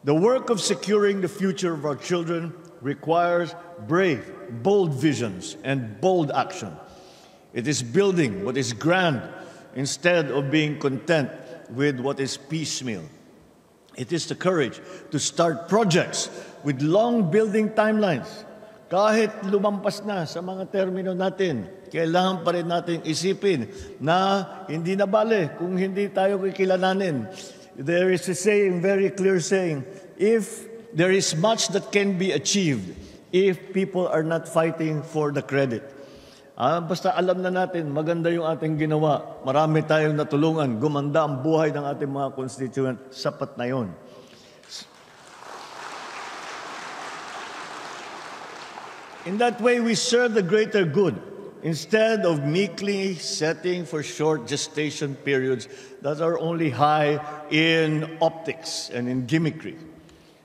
The work of securing the future of our children requires brave, bold visions and bold action. It is building what is grand instead of being content with what is piecemeal. It is the courage to start projects with long building timelines. Kahit lumampas na sa mga termino natin, kailangan pa rin natin isipin na hindi na bale kung hindi tayo kikilalanin. There is a saying, very clear saying, if there is much that can be achieved if people are not fighting for the credit. Basta alam na natin, maganda yung ating ginawa. Marami tayong natulungan. Gumanda ang buhay ng ating mga constituent. Sapat na yun. In that way, we serve the greater good instead of meekly setting for short gestation periods that are only high in optics and in gimmickry.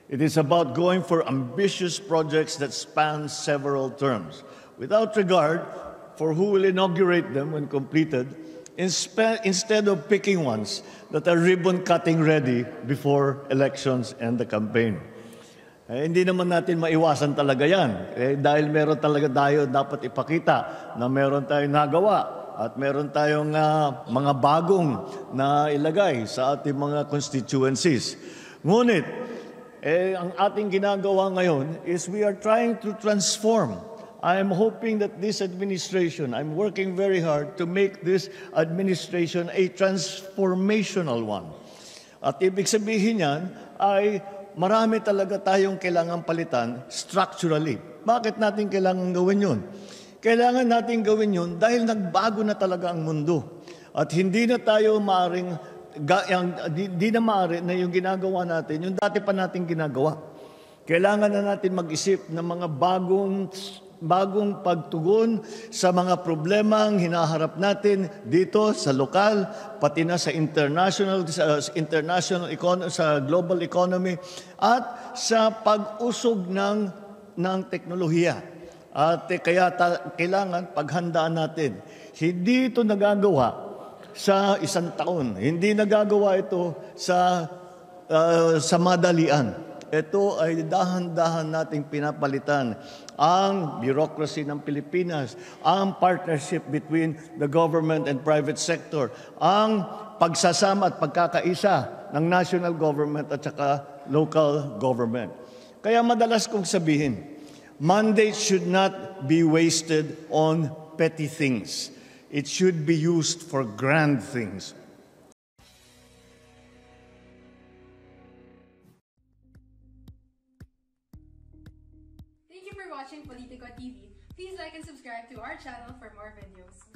It is about going for ambitious projects that span several terms, without regard for who will inaugurate them when completed, instead of picking ones that are ribbon-cutting ready before elections and the campaign. Hindi naman natin maiwasan talaga yan. Dahil meron talaga tayo dapat ipakita na meron tayong nagawa at meron tayong mga bagong na ilagay sa ating mga constituencies. Ngunit, ang ating ginagawa ngayon is we are trying to transform. I am hoping that this administration, I'm working very hard to make this administration a transformational one. At ibig sabihin yan ay marami talaga tayong kailangang palitan structurally. Bakit natin kailangan gawin yun? Kailangan natin gawin yun dahil nagbago na talaga ang mundo. At hindi na tayo maaring, hindi na maaari na yung ginagawa natin, yung dati pa natin ginagawa. Kailangan na natin mag-isip ng mga bagong pagtugon sa mga problemang hinaharap natin dito sa lokal, pati na sa international sa global economy at sa pag-usog ng teknolohiya. At kaya kailangan paghandaan natin. Hindi ito nagagawa sa isang taon. Hindi nagagawa ito sa madalian. Ito ay dahan-dahan nating pinapalitan ang bureaucracy ng Pilipinas, ang partnership between the government and private sector, ang pagsasama at pagkakaisa ng national government at saka local government. Kaya madalas kong sabihin, mandate should not be wasted on petty things. It should be used for grand things. Thank you for watching Politico TV. Please like and subscribe to our channel for more videos.